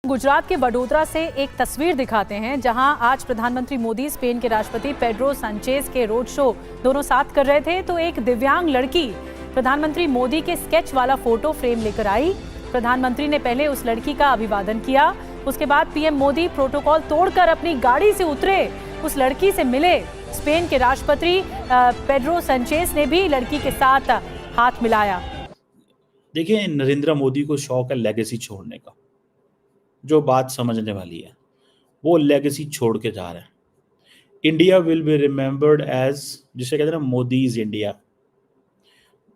गुजरात के वडोदरा से एक तस्वीर दिखाते हैं जहां आज प्रधानमंत्री मोदी स्पेन के राष्ट्रपति पेड्रो सांचेज के रोड शो दोनों साथ कर रहे थे तो एक दिव्यांग लड़की प्रधानमंत्री मोदी के स्केच वाला फोटो फ्रेम लेकर आई। प्रधानमंत्री ने पहले उस लड़की का अभिवादन किया, उसके बाद पीएम मोदी प्रोटोकॉल तोड़कर अपनी गाड़ी से उतरे, उस लड़की से मिले। स्पेन के राष्ट्रपति पेड्रो सांचेज ने भी लड़की के साथ हाथ मिलाया। देखिए, नरेंद्र मोदी को शौक है लेगेसी छोड़ने का। जो बात समझने वाली है वो लेगेसी छोड़ के जा रहा है। India will be remembered as, जिसे कहते हैं ना Modi is India.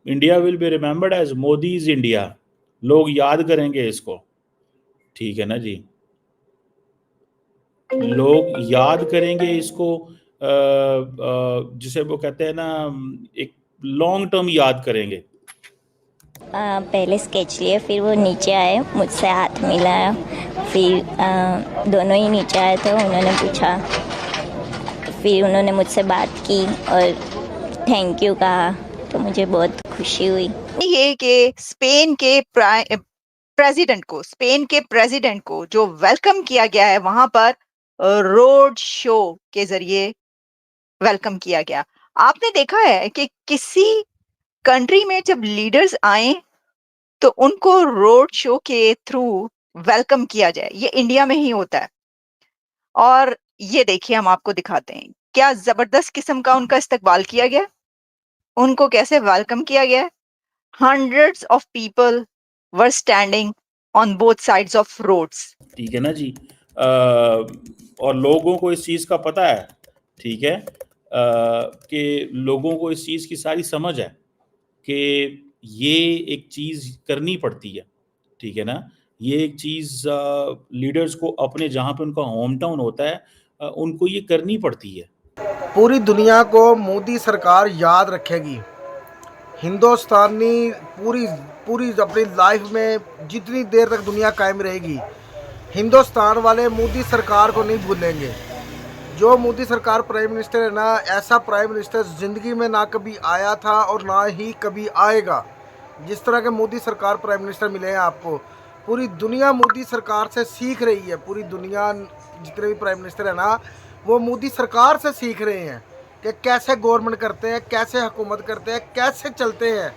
India will be remembered as Modi is India. लोग याद करेंगे इसको, ठीक है ना जी। लोग याद करेंगे इसको, जिसे वो कहते हैं ना, एक लॉन्ग टर्म याद करेंगे। पहले स्केच लिए, फिर वो नीचे आए, मुझसे हाथ मिलाया, फिर दोनों ही नीचे आए थे, उन्होंने पूछा, फिर उन्होंने मुझसे बात की और थैंक यू कहा, तो मुझे बहुत खुशी हुई। ये कि स्पेन के प्रेसिडेंट को जो वेलकम किया गया है वहां पर रोड शो के जरिए वेलकम किया गया। आपने देखा है कि किसी कंट्री में जब लीडर्स आए तो उनको रोड शो के थ्रू वेलकम किया जाए, ये इंडिया में ही होता है। और ये देखिए, हम आपको दिखाते हैं क्या जबरदस्त किस्म का उनका इस्तकबाल किया गया, उनको कैसे वेलकम किया गया। Hundreds of people were standing on both sides of roads. ठीक है ना जी। और लोगों को इस चीज़ का पता है, ठीक है, कि लोगों को इस चीज़ की सारी समझ है कि ये एक चीज़ करनी पड़ती है, ठीक है ना। ये एक चीज़ लीडर्स को अपने जहाँ पे उनका होम टाउन होता है, उनको ये करनी पड़ती है। पूरी दुनिया को मोदी सरकार याद रखेगी। हिंदुस्तानी पूरी पूरी अपनी लाइफ में जितनी देर तक दुनिया कायम रहेगी, हिंदुस्तान वाले मोदी सरकार को नहीं भूलेंगे। जो मोदी सरकार प्राइम मिनिस्टर है ना, ऐसा प्राइम मिनिस्टर ज़िंदगी में ना कभी आया था और ना ही कभी आएगा। जिस तरह के मोदी सरकार प्राइम मिनिस्टर मिले हैं आपको, पूरी दुनिया मोदी सरकार से सीख रही है। पूरी दुनिया जितने भी प्राइम मिनिस्टर है ना, वो मोदी सरकार से सीख रहे हैं कि कैसे गवर्नमेंट करते हैं, कैसे हुकूमत करते हैं, कैसे चलते हैं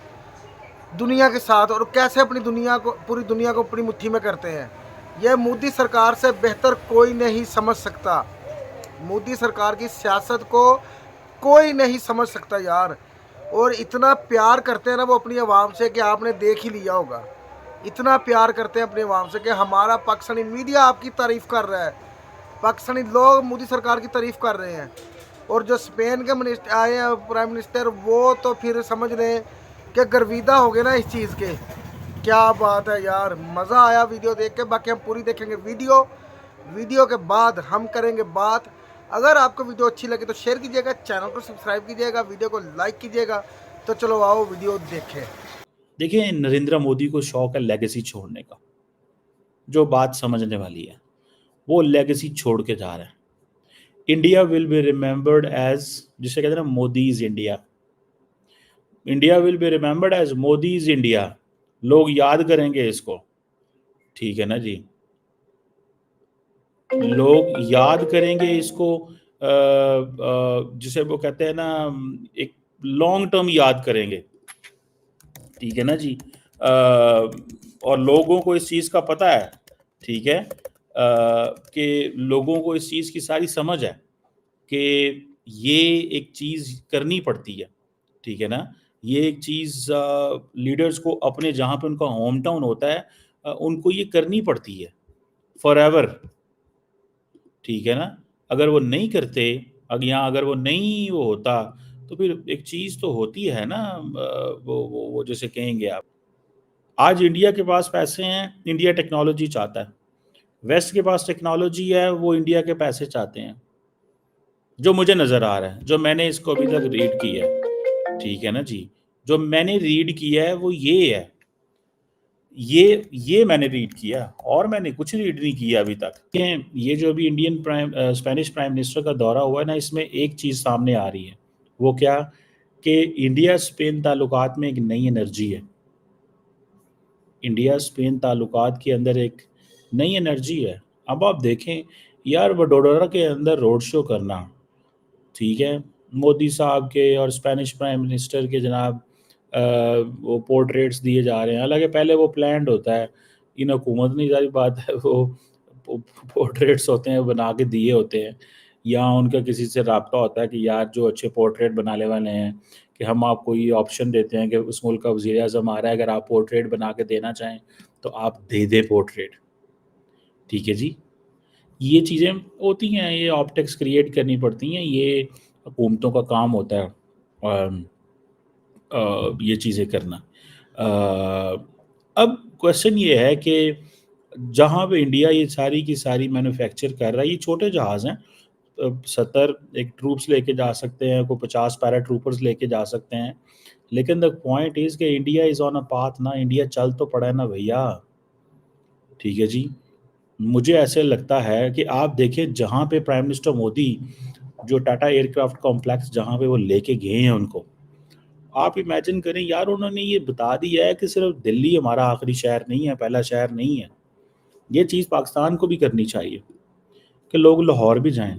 दुनिया के साथ, और कैसे अपनी दुनिया को, पूरी दुनिया को अपनी मुट्ठी में करते हैं। यह मोदी सरकार से बेहतर कोई नहीं समझ सकता। मोदी सरकार की सियासत को कोई नहीं समझ सकता यार। और इतना प्यार करते हैं ना वो अपनी आवाम से कि आपने देख ही लिया होगा। इतना प्यार करते हैं अपनी आवाम से कि हमारा पाकिस्तानी मीडिया आपकी तारीफ़ कर रहा है, पाकिस्तानी लोग मोदी सरकार की तारीफ़ कर रहे हैं। और जो स्पेन के मिनिस्टर आए हैं प्राइम मिनिस्टर, वो तो फिर समझ लें कि गर्विदा हो गए ना इस चीज़ के। क्या बात है यार, मज़ा आया वीडियो देख के। बाकी हम पूरी देखेंगे वीडियो के बाद हम करेंगे बात। अगर आपको वीडियो अच्छी लगे तो शेयर कीजिएगा, चैनल को सब्सक्राइब कीजिएगा, वीडियो को लाइक कीजिएगा। तो चलो आओ वीडियो देखें। देखिए, नरेंद्र मोदी को शौक है लेगेसी छोड़ने का। जो बात समझने वाली है वो लेगेसी छोड़ के जा रहा है। India will be remembered as, जिसे कहते हैं ना Modi is India. India will be remembered as Modi is India. लोग याद करेंगे इसको, ठीक है ना जी। लोग याद करेंगे इसको, जिसे वो कहते हैं ना, एक लॉन्ग टर्म याद करेंगे, ठीक है ना जी। और लोगों को इस चीज़ का पता है, ठीक है, कि लोगों को इस चीज़ की सारी समझ है कि ये एक चीज़ करनी पड़ती है, ठीक है ना। ये एक चीज़ लीडर्स को अपने जहाँ पे उनका होम टाउन होता है, उनको ये करनी पड़ती है फॉरएवर, ठीक है ना। अगर वो नहीं करते, अगर वो नहीं वो होता, तो फिर एक चीज़ तो होती है ना, वो जैसे कहेंगे आप। आज इंडिया के पास पैसे हैं, इंडिया टेक्नोलॉजी चाहता है। वेस्ट के पास टेक्नोलॉजी है, वो इंडिया के पैसे चाहते हैं। जो मुझे नज़र आ रहा है, जो मैंने इसको अभी तक रीड किया है, ठीक है ना जी। जो मैंने रीड किया है वो ये है, ये मैंने रीड किया, और मैंने कुछ रीड नहीं किया अभी तक। ये जो अभी स्पेनिश प्राइम मिनिस्टर का दौरा हुआ है ना, इसमें एक चीज़ सामने आ रही है। वो क्या? कि इंडिया स्पेन ताल्लुकात में एक नई एनर्जी है। इंडिया स्पेन ताल्लुकात के अंदर एक नई एनर्जी है। अब आप देखें यार, वडोदरा के अंदर रोड शो करना, ठीक है, मोदी साहब के और स्पेनिश प्राइम मिनिस्टर के जनाब वो पोर्ट्रेट्स दिए जा रहे हैं। हालांकि पहले वो प्लान्ड होता है, इन हुकूमत नहीं, सारी बात है, वो पोर्ट्रेट्स होते हैं बना के दिए होते हैं, या उनका किसी से रब्ता होता है कि यार जो अच्छे पोर्ट्रेट बनाने वाले हैं कि हम आपको ये ऑप्शन देते हैं कि उस मुल्क का वज़ीर आज़म आ रहा है, अगर आप पोर्ट्रेट बना के देना चाहें तो आप दे दें पोर्ट्रेट, ठीक है जी। ये चीज़ें होती हैं, ये ऑप्टिक्स क्रिएट करनी पड़ती हैं, ये हुकूमतों का काम होता है ये चीज़ें करना। अब क्वेश्चन ये है कि जहाँ पे इंडिया ये सारी की सारी मैन्युफैक्चर कर रहा है, ये छोटे जहाज़ हैं, 70 एक ट्रूप्स लेके जा सकते हैं, कोई 50 पैरा ट्रूपर्स लेके जा सकते हैं, लेकिन द पॉइंट इज़ कि India is on a path ना, इंडिया चल तो पड़ा है ना भैया, ठीक है जी। मुझे ऐसे लगता है कि आप देखें जहाँ पे प्राइम मिनिस्टर मोदी जो टाटा एयरक्राफ्ट कॉम्प्लेक्स जहाँ पे वो लेके गए हैं उनको, आप इमेजिन करें यार, उन्होंने ये बता दिया है कि सिर्फ दिल्ली हमारा आखिरी शहर नहीं है, पहला शहर नहीं है। ये चीज़ पाकिस्तान को भी करनी चाहिए कि लोग लाहौर भी जाएं,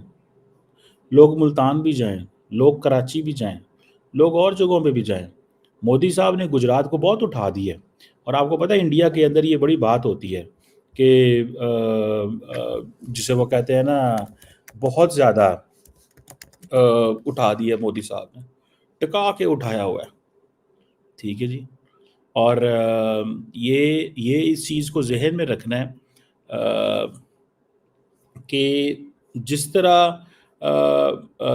लोग मुल्तान भी जाएं, लोग कराची भी जाएं, लोग और जगहों पे भी जाएं। मोदी साहब ने गुजरात को बहुत उठा दी है, और आपको पता है इंडिया के अंदर ये बड़ी बात होती है कि जिसे वो कहते हैं ना, बहुत ज़्यादा उठा दिया मोदी साहब ने, टिका के उठाया हुआ है, ठीक है जी। और ये इस चीज़ को ज़हन में रखना है कि जिस तरह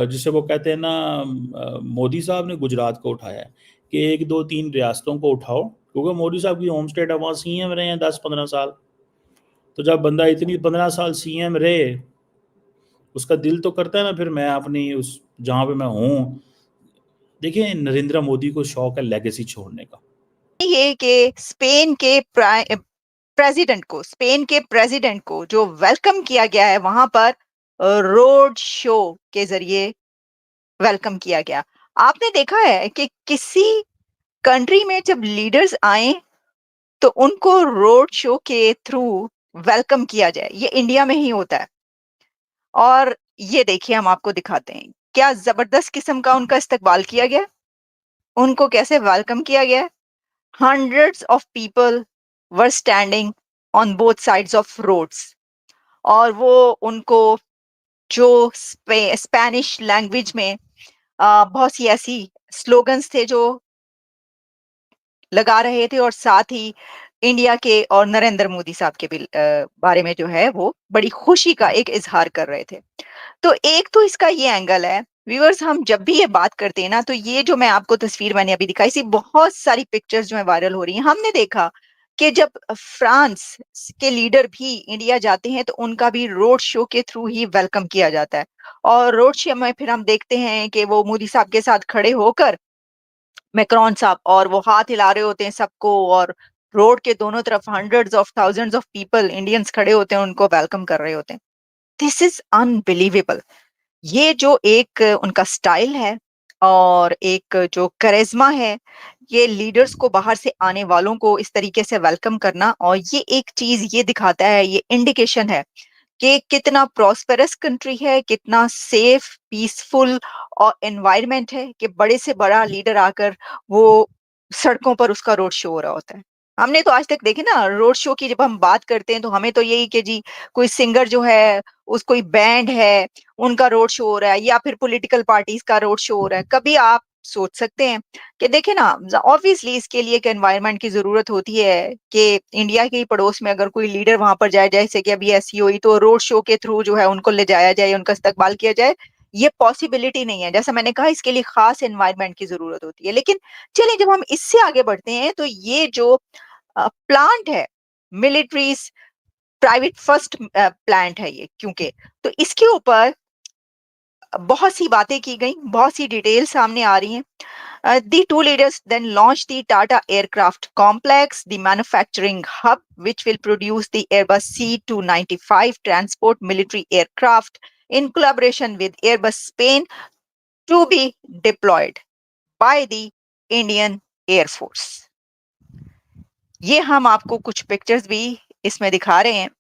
जिसे वो कहते हैं ना, मोदी साहब ने गुजरात को उठाया है कि 1, 2, 3 रियासतों को उठाओ, क्योंकि मोदी साहब की होम स्टेट है, वहाँ सीएम रहे हैं 10-15 साल। तो जब बंदा इतनी 15 साल सीएम रहे, उसका दिल तो करता है ना फिर मैं अपनी उस जहाँ पे मैं हूँ, देखिए नरेंद्र मोदी को शौक है लेगेसी छोड़ने का। ये कि स्पेन के प्रेसिडेंट को जो वेलकम किया गया है वहां पर रोड शो के जरिए वेलकम किया गया। आपने देखा है कि किसी कंट्री में जब लीडर्स आए तो उनको रोड शो के थ्रू वेलकम किया जाए, ये इंडिया में ही होता है। और ये देखिए हम आपको दिखाते हैं क्या जबरदस्त किस्म का उनका इस्तकबाल किया गया, उनको कैसे वेलकम किया गया। Hundreds of people were standing on both sides of roads और वो उनको जो स्पेनिश लैंग्वेज में बहुत सी ऐसी स्लोगन्स थे जो लगा रहे थे, और साथ ही इंडिया के और नरेंद्र मोदी साहब के भी बारे में जो है वो बड़ी खुशी का एक इजहार कर रहे थे। तो एक तो इसका ये एंगल है। व्यूअर्स, हम जब भी ये बात करते हैं ना, तो ये जो मैं आपको तस्वीर मैंने अभी दिखाई, सी बहुत सारी पिक्चर्स जो है वायरल हो रही हैं। हमने देखा कि जब फ्रांस के लीडर भी इंडिया जाते हैं तो उनका भी रोड शो के थ्रू ही वेलकम किया जाता है। और रोड शो में फिर हम देखते हैं कि वो मोदी साहब के साथ खड़े होकर मैक्रोन साहब, और वो हाथ हिला रहे होते हैं सबको, और रोड के दोनों तरफ hundreds of thousands of people Indians खड़े होते हैं, उनको वेलकम कर रहे होते हैं। This is unbelievable. ये जो एक उनका स्टाइल है और एक जो करिश्मा है, ये लीडर्स को बाहर से आने वालों को इस तरीके से वेलकम करना, और ये एक चीज ये दिखाता है, ये इंडिकेशन है कि कितना प्रॉस्पेरस कंट्री है, कितना सेफ पीसफुल और एनवायरनमेंट है कि बड़े से बड़ा लीडर आकर वो सड़कों पर उसका रोड शो हो रहा होता है। हमने तो आज तक देखे ना रोड शो की, जब हम बात करते हैं तो हमें तो यही कि जी कोई सिंगर जो है, उस कोई बैंड है, उनका रोड शो हो रहा है, या फिर पॉलिटिकल पार्टीज का रोड शो हो रहा है। कभी आप सोच सकते हैं कि देखें ना, ऑब्वियसली इसके लिए एक एनवायरनमेंट की जरूरत होती है कि इंडिया के ही पड़ोस में अगर कोई लीडर वहां पर जाए, जैसे कि अभी ऐसी हुई, तो रोड शो के थ्रू जो है उनको ले जाया जाए, उनका इस्तकबाल किया जाए। ये पॉसिबिलिटी नहीं है, जैसा मैंने कहा, इसके लिए खास एनवायरनमेंट की जरूरत होती है। लेकिन चलिए जब हम इससे आगे बढ़ते हैं, तो ये जो प्लांट है, मिलिट्री प्राइवेट फर्स्ट प्लांट है ये, क्योंकि तो इसके ऊपर बहुत सी बातें की गई, बहुत सी डिटेल सामने आ रही हैं। The two leaders then launched the Tata Aircraft Complex, the manufacturing hub, which will produce the Airbus C295 transport military aircraft in collaboration with Airbus Spain to be deployed by the Indian Air Force. ये हम आपको कुछ pictures भी इसमें दिखा रहे हैं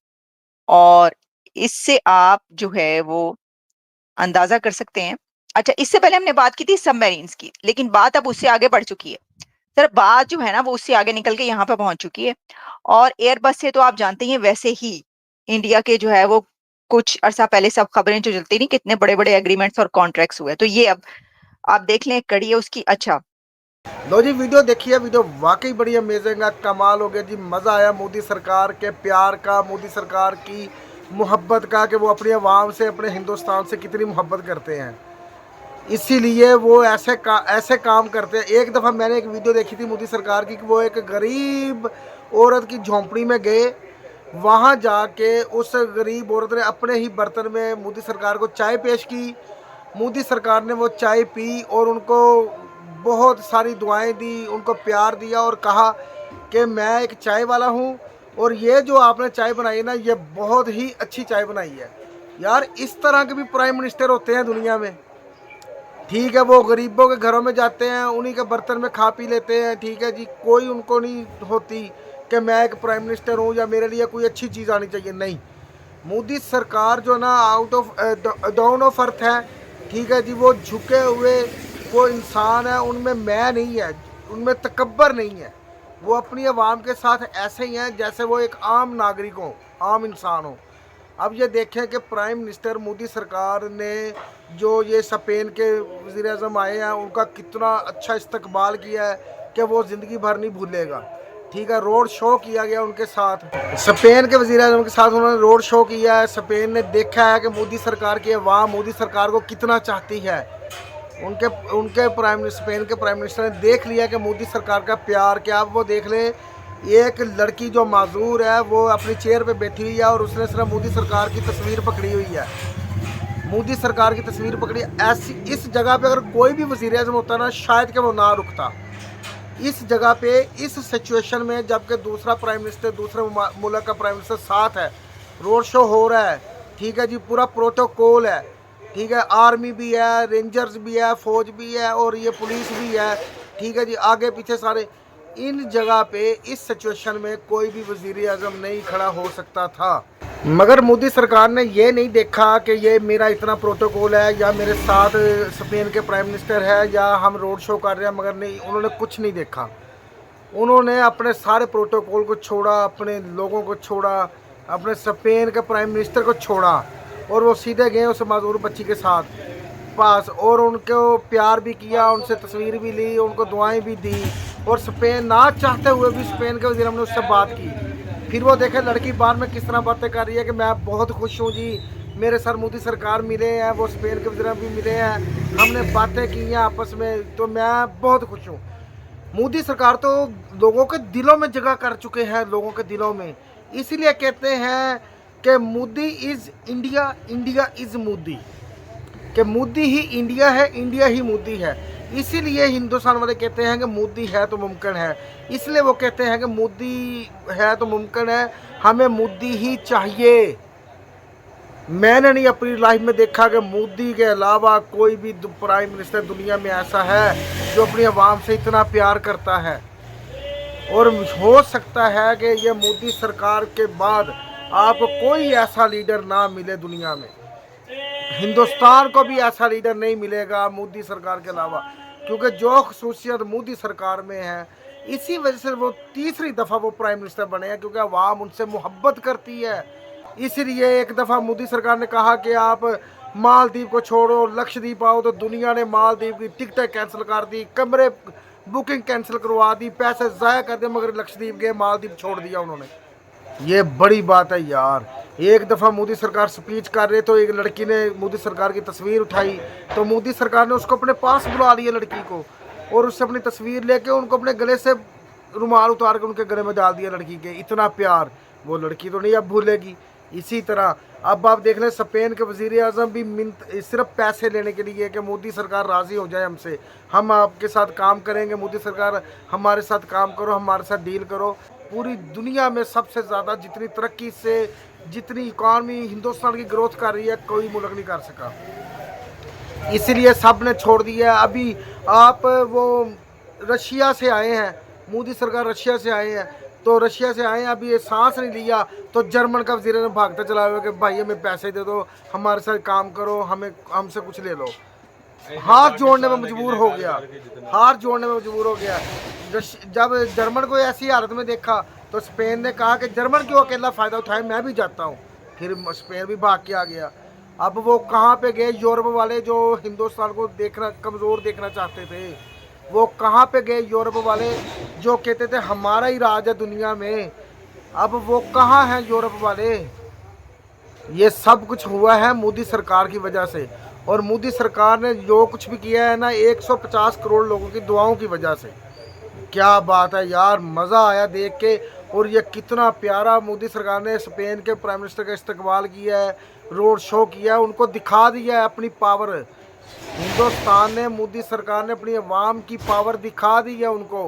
और इससे आप जो है वो अंदाजा कर सकते हैं। अच्छा, इससे पहले हमने बात की थी सबमरीन्स की, लेकिन बात अब उससे आगे बढ़ चुकी है। सर, बात जो है ना वो उससे आगे निकल के यहाँ पे पहुंच चुकी है। और एयरबस से तो आप जानते ही हैं, वैसे ही इंडिया के जो है वो कुछ अरसा पहले सब खबरें जो चलती नहीं, कितने बड़े बड़े एग्रीमेंट्स और कॉन्ट्रैक्ट्स हुए, तो ये अब आप देख लें, कड़ी है उसकी। अच्छा, लो जी, वीडियो देखिए, वीडियो वाकई बड़ी अमेजिंग है, कमाल हो गया जी, मज़ा आया मोदी सरकार के प्यार का, मोदी सरकार की मोहब्बत का, कि वो अपनी आवाम से, अपने हिंदुस्तान से कितनी मोहब्बत करते हैं, इसीलिए वो ऐसे काम करते हैं। एक दफ़ा मैंने एक वीडियो देखी थी मोदी सरकार की कि वो एक गरीब औरत की झोंपड़ी में गए, वहाँ जाके उस गरीब औरत ने अपने ही बर्तन में मोदी सरकार को चाय पेश की। मोदी सरकार ने वो चाय पी और उनको बहुत सारी दुआएं दी, उनको प्यार दिया और कहा कि मैं एक चाय वाला हूँ और ये जो आपने चाय बनाई ना, ये बहुत ही अच्छी चाय बनाई है। यार, इस तरह के भी प्राइम मिनिस्टर होते हैं दुनिया में। ठीक है, वो गरीबों के घरों में जाते हैं, उन्हीं के बर्तन में खा पी लेते हैं, ठीक है जी, कोई उनको नहीं होती कि मैं एक प्राइम मिनिस्टर हूँ या मेरे लिए कोई अच्छी चीज़ आनी चाहिए। नहीं, मोदी सरकार जो ना out of down of earth है, ठीक है जी, वो झुके हुए वो इंसान है, उनमें मैं नहीं है, उनमें तकब्बर नहीं है, वो अपनी आवाम के साथ ऐसे ही हैं जैसे वो एक आम नागरिक हो, आम इंसान हो। अब ये देखें कि प्राइम मिनिस्टर मोदी सरकार ने जो ये स्पेन के वज़ीर-ए-आज़म आए हैं, उनका कितना अच्छा इस्तकबाल किया है कि वो ज़िंदगी भर नहीं भूलेगा। ठीक है, रोड शो किया गया उनके साथ, स्पेन के वज़ीर-ए-आज़म के साथ उन्होंने रोड शो किया है। स्पेन ने देखा है कि मोदी सरकार की आवाम मोदी सरकार को कितना चाहती है। उनके स्पेन के प्राइम मिनिस्टर ने देख लिया कि मोदी सरकार का प्यार क्या। अब वो देख लें, एक लड़की जो माजूर है वो अपनी चेयर पे बैठी हुई है और उसने सिर्फ मोदी सरकार की तस्वीर पकड़ी हुई है, मोदी सरकार की तस्वीर पकड़ी। ऐसी इस जगह पे अगर कोई भी वज़ीर-ए-आज़म होता ना, शायद कि वो ना रुकता इस जगह पे, इस सिचुएशन में, जबकि दूसरा प्राइम मिनिस्टर, दूसरे मुल्क का प्राइम मिनिस्टर साथ है, रोड शो हो रहा है, ठीक है जी, पूरा प्रोटोकॉल है, ठीक है, आर्मी भी है, रेंजर्स भी है, फौज भी है और ये पुलिस भी है, ठीक है जी, आगे पीछे सारे। इन जगह पे इस सिचुएशन में कोई भी वज़ीर-ए-आज़म नहीं खड़ा हो सकता था, मगर मोदी सरकार ने ये नहीं देखा कि ये मेरा इतना प्रोटोकॉल है या मेरे साथ स्पेन के प्राइम मिनिस्टर है या हम रोड शो कर रहे हैं, मगर नहीं, उन्होंने कुछ नहीं देखा। उन्होंने अपने सारे प्रोटोकॉल को छोड़ा, अपने लोगों को छोड़ा, अपने स्पेन के प्राइम मिनिस्टर को छोड़ा और वो सीधे गए उस माजूर बच्ची के साथ पास और उनको प्यार भी किया, उनसे तस्वीर भी ली, उनको दुआएं भी दी और स्पेन ना चाहते हुए भी स्पेन के वज़ीर ने उससे बात की। फिर वो देखे लड़की बार में किस तरह बातें कर रही है कि मैं बहुत खुश हूँ जी, मेरे सर मोदी सरकार मिले हैं, वो स्पेन के वज़ीर भी मिले हैं, हमने बातें की हैं आपस में, तो मैं बहुत खुश हूँ। मोदी सरकार तो लोगों के दिलों में जगह कर चुके हैं, लोगों के दिलों में। इसीलिए कहते हैं कि Modi is India, India is Modi, कि मोदी ही इंडिया है, इंडिया ही मोदी है। इसीलिए हिंदुस्तान वाले कहते हैं कि मोदी है तो मुमकिन है, इसलिए वो कहते हैं कि मोदी है तो मुमकिन है, हमें मोदी ही चाहिए। मैंने नहीं अपनी लाइफ में देखा कि मोदी के अलावा कोई भी प्राइम मिनिस्टर दुनिया में ऐसा है जो अपनी आवाम से इतना प्यार करता है। और हो सकता है कि ये मोदी सरकार के बाद आपको कोई ऐसा लीडर ना मिले दुनिया में, हिंदुस्तान को भी ऐसा लीडर नहीं मिलेगा मोदी सरकार के अलावा, क्योंकि जो खसूसियत मोदी सरकार में है, इसी वजह से वो तीसरी दफ़ा वो प्राइम मिनिस्टर बने हैं, क्योंकि आवाम उनसे मोहब्बत करती है। इसीलिए एक दफ़ा मोदी सरकार ने कहा कि आप मालदीव को छोड़ो, लक्षद्वीप आओ, तो दुनिया ने मालदीव की टिकटें कैंसिल कर दी, कमरे बुकिंग कैंसिल करवा दी, पैसे ज़ाया कर दिए, मगर लक्षद्वीप गए, मालदीव छोड़ दिया उन्होंने। ये बड़ी बात है यार। एक दफ़ा मोदी सरकार स्पीच कर रहे तो एक लड़की ने मोदी सरकार की तस्वीर उठाई, तो मोदी सरकार ने उसको अपने पास बुला लिया लड़की को, और उससे अपनी तस्वीर लेके उनको अपने गले से रुमाल उतार के उनके गले में डाल दिया लड़की के। इतना प्यार वो लड़की तो नहीं अब भूलेगी। इसी तरह अब आप देख लें, स्पेन के वज़ीर-ए-आज़म भी सिर्फ पैसे लेने के लिए कि मोदी सरकार राज़ी हो जाए हमसे, हम आपके साथ काम करेंगे, मोदी सरकार हमारे साथ काम करो, हमारे साथ डील करो। पूरी दुनिया में सबसे ज़्यादा जितनी तरक्की से, जितनी इकॉनमी हिंदुस्तान की ग्रोथ कर रही है, कोई मुल्क नहीं कर सका, इसलिए सब ने छोड़ दिया। अभी आप वो रशिया से आए हैं, मोदी सरकार रशिया से आए हैं, तो रशिया से आए अभी ये सांस नहीं लिया तो जर्मन का वजीर भागता चला हुआ कि भाई हमें पैसे दे दो, हमारे साथ काम करो, हमें हमसे कुछ ले लो। हाथ जोड़ने में मजबूर हो गया, हाथ जोड़ने में मजबूर हो गया। जब जर्मन को ऐसी हालत में देखा तो स्पेन ने कहा कि जर्मन क्यों अकेला फ़ायदा उठाए, मैं भी जाता हूँ। फिर स्पेन भी भाग के आ गया। अब वो कहाँ पे गए? यूरोप वाले जो हिंदुस्तान को देखना कमज़ोर देखना चाहते थे, वो कहाँ पे गए? यूरोप वाले जो कहते थे हमारा ही राज है दुनिया में, अब वो कहाँ हैं यूरोप वाले? ये सब कुछ हुआ है मोदी सरकार की वजह से। और मोदी सरकार ने जो कुछ भी किया है ना, 150 करोड़ लोगों की दुआओं की वजह से। क्या बात है यार, मज़ा आया देख के। और ये कितना प्यारा मोदी सरकार ने स्पेन के प्राइम मिनिस्टर का इस्तकबाल किया है, रोड शो किया है, उनको दिखा दिया है अपनी पावर। हिंदुस्तान ने, मोदी सरकार ने अपनी अवाम की पावर दिखा दी है उनको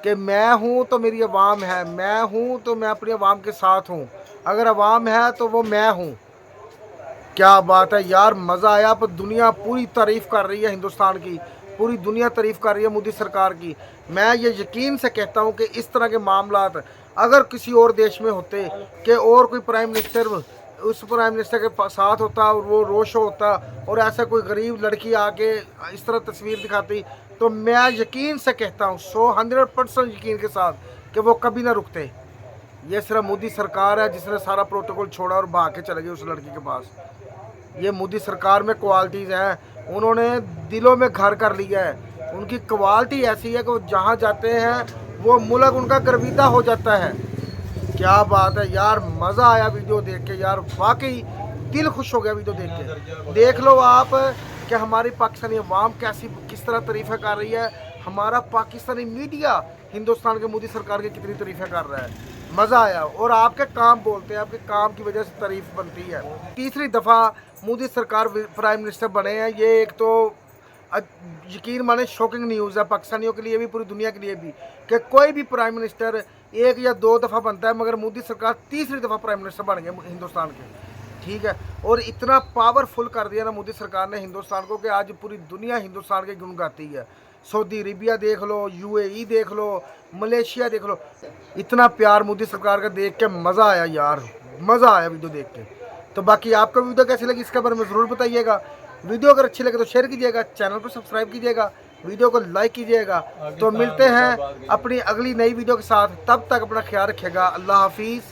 कि मैं हूँ तो मेरी अवाम है, मैं हूँ तो मैं अपनी अवाम के साथ हूँ, अगर अवाम है तो वो मैं हूँ। क्या बात है यार, मज़ा आया। पर दुनिया पूरी तारीफ़ कर रही है हिंदुस्तान की, पूरी दुनिया तारीफ़ कर रही है मोदी सरकार की। मैं ये यकीन से कहता हूँ कि इस तरह के मामलात अगर किसी और देश में होते कि और कोई प्राइम मिनिस्टर उस प्राइम मिनिस्टर के साथ होता और वो रोड शो होता और ऐसा कोई गरीब लड़की आके इस तरह तस्वीर दिखाती, तो मैं यकीन से कहता हूँ 100% यकीन के साथ कि वो कभी ना रुकते। ये सिर्फ मोदी सरकार है जिसने सारा प्रोटोकॉल छोड़ा और भाग के चले गए उस लड़की के पास। ये मोदी सरकार में क्वालिटीज़ हैं, उन्होंने दिलों में घर कर लिया है। उनकी क्वालिटी ऐसी है कि वो जहाँ जाते हैं वो मुल्क उनका गर्विदा हो जाता है। क्या बात है यार, मज़ा आया वीडियो देख के यार, वाकई दिल खुश हो गया वीडियो देख के। देख लो आप कि हमारी पाकिस्तानी अवाम किस तरह तारीफ़ें कर रही है, हमारा पाकिस्तानी मीडिया हिंदुस्तान के मोदी सरकार की कितनी तारीफ़ें कर रहा है। मज़ा आया। और आपके काम बोलते हैं, आपके काम की वजह से तारीफ़ बनती है। तीसरी दफ़ा मोदी सरकार प्राइम मिनिस्टर बने हैं, ये एक तो यकीन माने शॉकिंग न्यूज़ है पाकिस्तानियों के लिए भी, पूरी दुनिया के लिए भी, कि कोई भी प्राइम मिनिस्टर 1 या 2 दफ़ा बनता है, मगर मोदी सरकार तीसरी दफ़ा प्राइम मिनिस्टर बन गए हिंदुस्तान के। ठीक है, और इतना पावरफुल कर दिया ना मोदी सरकार ने हिंदुस्तान को कि आज पूरी दुनिया हिंदुस्तान के गुण गाती है। सऊदी अरेबिया देख लो, UAE देख लो, मलेशिया देख लो। इतना प्यार मोदी सरकार का देख के मज़ा आया यार, मज़ा आया वीडियो देख के। तो बाकी आपको वीडियो कैसी लगी इसके बारे में ज़रूर बताइएगा। वीडियो अगर अच्छी लगे तो शेयर कीजिएगा, चैनल को सब्सक्राइब कीजिएगा, वीडियो को लाइक कीजिएगा। तो मिलते हैं अपनी अगली नई वीडियो के साथ, तब तक अपना ख्याल रखिएगा। अल्लाह हाफिज़।